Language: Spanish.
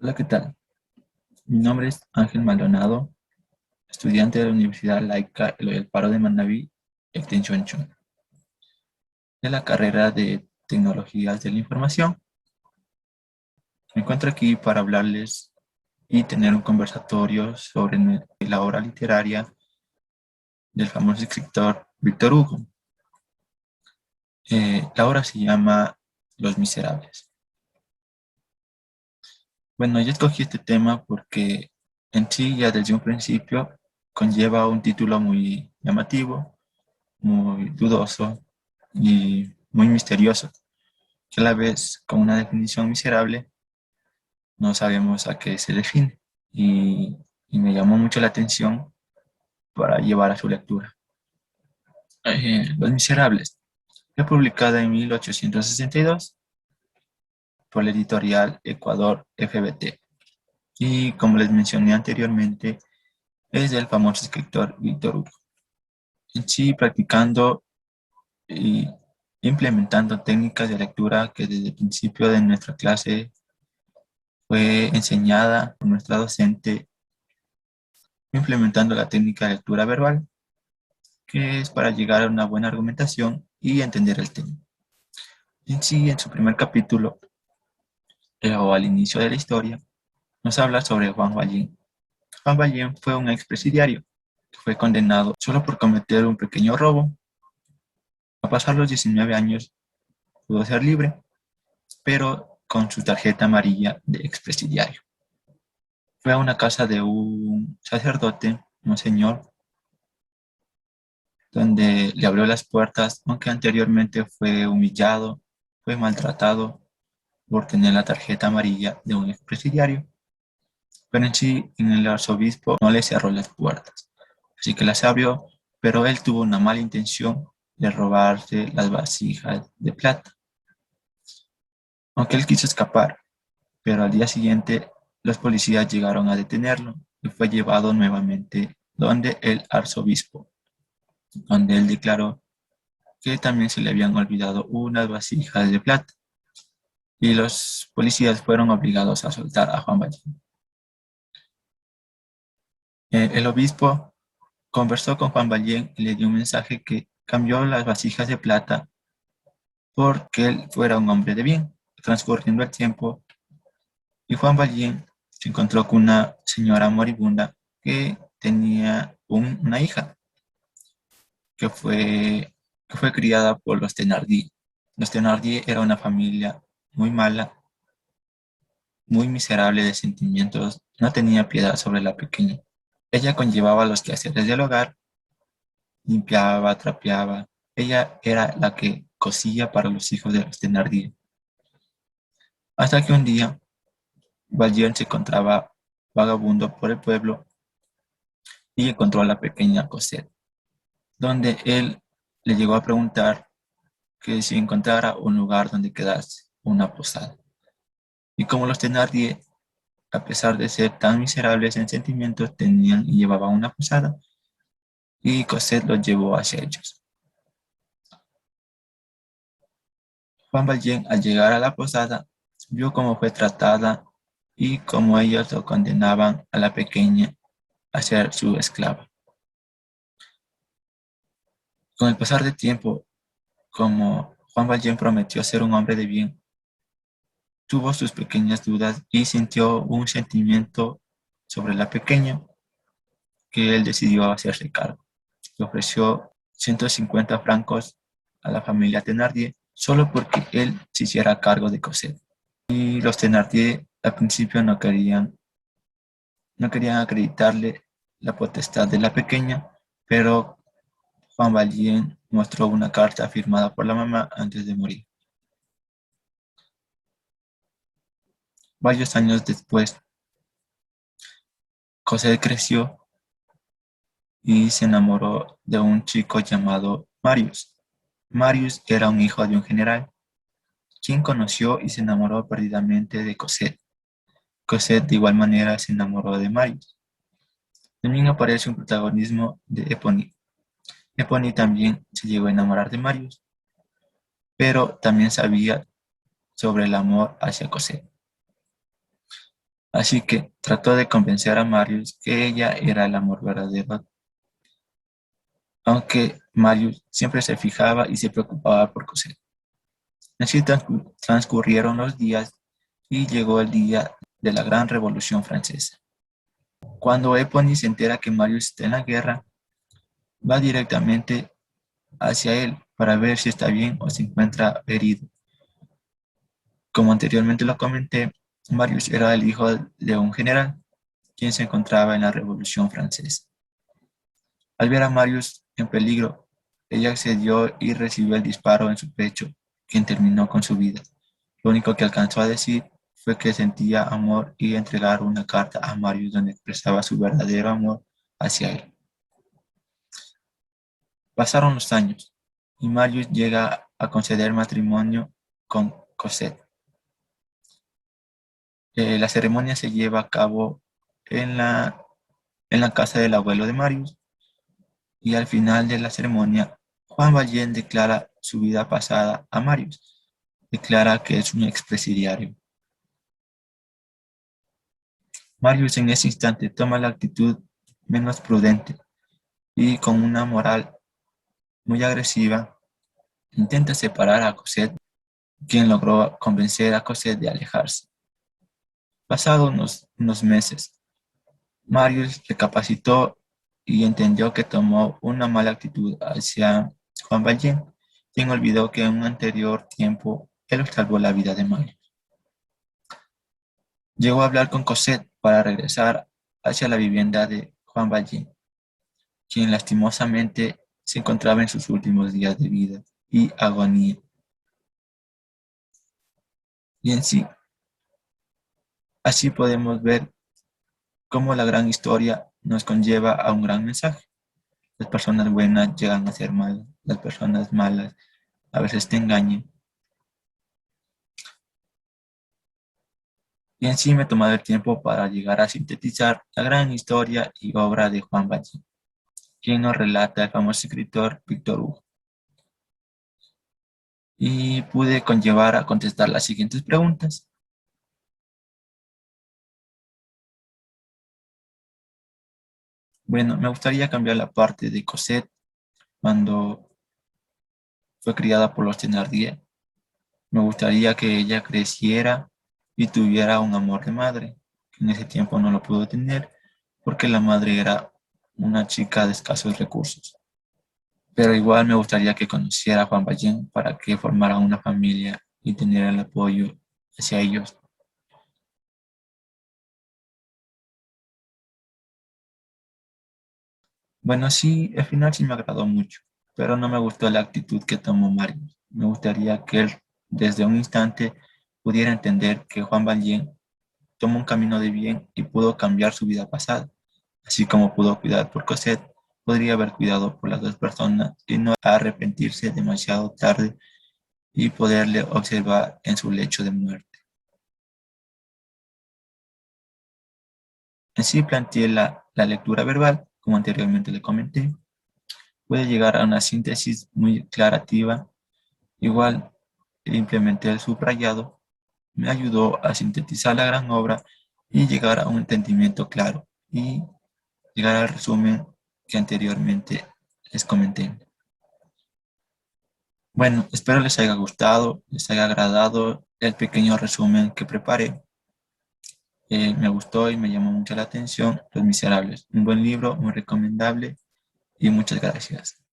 Hola, ¿qué tal? Mi nombre es Ángel Maldonado, estudiante de la Universidad Laica Eloy Alfaro de Manabí, Extensión Chun, de la carrera de Tecnologías de la Información. Me encuentro aquí para hablarles y tener un conversatorio sobre la obra literaria del famoso escritor Víctor Hugo. La obra se llama Los Miserables. Bueno, yo escogí este tema porque en sí ya desde un principio conlleva un título muy llamativo, muy dudoso y muy misterioso, que a la vez con una definición miserable no sabemos a qué se define y me llamó mucho la atención para llevar a su lectura. Los Miserables fue publicada en 1862 por la editorial Ecuador FBT y como les mencioné anteriormente es del famoso escritor Víctor Hugo. En sí practicando y implementando técnicas de lectura que desde el principio de nuestra clase fue enseñada por nuestra docente, implementando la técnica de lectura verbal, que es para llegar a una buena argumentación y entender el tema. En sí, en su primer capítulo, o al inicio de la historia, nos habla sobre Juan Vallín. Juan Vallín fue un expresidiario que fue condenado solo por cometer un pequeño robo. A pasar los 19 años pudo ser libre, pero con su tarjeta amarilla de expresidiario. Fue a una casa de un sacerdote, un señor, donde le abrió las puertas, aunque anteriormente fue humillado, fue maltratado por tener la tarjeta amarilla de un expresidiario. Pero en sí, en el arzobispo no le cerró las puertas, así que las abrió, pero él tuvo una mala intención de robarse las vasijas de plata. Aunque él quiso escapar, pero al día siguiente los policías llegaron a detenerlo y fue llevado nuevamente donde el arzobispo, donde él declaró que también se le habían olvidado unas vasijas de plata y los policías fueron obligados a soltar a Juan Valjean. El obispo conversó con Juan Valjean y le dio un mensaje que cambió las vasijas de plata porque él fuera un hombre de bien. Transcurriendo el tiempo y Juan Valjean se encontró con una señora moribunda que tenía una hija que fue criada por los Thenardier. Los Thenardier era una familia muy mala, muy miserable de sentimientos, no tenía piedad sobre la pequeña. Ella conllevaba los quehaceres del hogar, limpiaba, trapeaba. Ella era la que cosía para los hijos de los Thenardier. Hasta que un día, Valjean se encontraba vagabundo por el pueblo y encontró a la pequeña Cosette, donde él le llegó a preguntar que si encontrara un lugar donde quedarse, una posada. Y como los Thenardier, a pesar de ser tan miserables en sentimientos, tenían y llevaban una posada, y Cosette los llevó hacia ellos. Juan Valjean, al llegar a la posada, vio cómo fue tratada y cómo ellos lo condenaban a la pequeña a ser su esclava. Con el pasar del tiempo, como Juan Valjean prometió ser un hombre de bien, tuvo sus pequeñas dudas y sintió un sentimiento sobre la pequeña que él decidió hacerse cargo. Le ofreció 150 francos a la familia Thenardier solo porque él se hiciera cargo de Cosette. Y los Thenardier al principio no querían acreditarle la potestad de la pequeña, pero Juan Valjean mostró una carta firmada por la mamá antes de morir. Varios años después, Cosette creció y se enamoró de un chico llamado Marius. Marius era un hijo de un general, quien conoció y se enamoró perdidamente de Cosette. Cosette de igual manera se enamoró de Marius. También aparece un protagonismo de Éponine. Éponine también se llegó a enamorar de Marius, pero también sabía sobre el amor hacia Cosette. Así que trató de convencer a Marius que ella era el amor verdadero, aunque Marius siempre se fijaba y se preocupaba por Cosette. Así transcurrieron los días y llegó el día de la Gran Revolución Francesa. Cuando Éponine se entera que Marius está en la guerra, va directamente hacia él para ver si está bien o se encuentra herido. Como anteriormente lo comenté, Marius era el hijo de un general, quien se encontraba en la Revolución Francesa. Al ver a Marius en peligro, ella accedió y recibió el disparo en su pecho, quien terminó con su vida. Lo único que alcanzó a decir fue que sentía amor y entregar una carta a Marius donde expresaba su verdadero amor hacia él. Pasaron los años y Marius llega a conceder matrimonio con Cosette. La ceremonia se lleva a cabo en la casa del abuelo de Marius y al final de la ceremonia, Juan Valjean declara su vida pasada a Marius. Declara que es un expresidiario. Marius en ese instante toma la actitud menos prudente y con una moral muy agresiva intenta separar a Cosette, quien logró convencer a Cosette de alejarse. Pasados unos meses, Marius recapacitó y entendió que tomó una mala actitud hacia Juan Valjean, quien olvidó que en un anterior tiempo él salvó la vida de Marius. Llegó a hablar con Cosette para regresar hacia la vivienda de Juan Valjean, quien lastimosamente se encontraba en sus últimos días de vida y agonía. Y en sí, así podemos ver cómo la gran historia nos conlleva a un gran mensaje. Las personas buenas llegan a ser malas, las personas malas a veces te engañan. Y en sí me he tomado el tiempo para llegar a sintetizar la gran historia y obra de Juan Valjean, quien nos relata el famoso escritor Víctor Hugo. Y pude conllevar a contestar las siguientes preguntas. Bueno, me gustaría cambiar la parte de Cosette cuando fue criada por los Thénardier. Me gustaría que ella creciera y tuviera un amor de madre, que en ese tiempo no lo pudo tener porque la madre era una chica de escasos recursos. Pero igual me gustaría que conociera a Juan Valjean para que formara una familia y tener el apoyo hacia ellos. Bueno, sí, al final sí me agradó mucho, pero no me gustó la actitud que tomó Mario. Me gustaría que él, desde un instante, pudiera entender que Juan Valjean tomó un camino de bien y pudo cambiar su vida pasada. Así como pudo cuidar por Cosette, podría haber cuidado por las dos personas y no arrepentirse demasiado tarde y poderle observar en su lecho de muerte. En sí planteé la lectura verbal, como anteriormente le comenté, puede llegar a una síntesis muy declarativa. Igual implementé el subrayado, me ayudó a sintetizar la gran obra y llegar a un entendimiento claro y llegar al resumen que anteriormente les comenté. Bueno, espero les haya gustado, les haya agradado el pequeño resumen que preparé. Me gustó y me llamó mucho la atención Los Miserables. Un buen libro, muy recomendable y muchas gracias.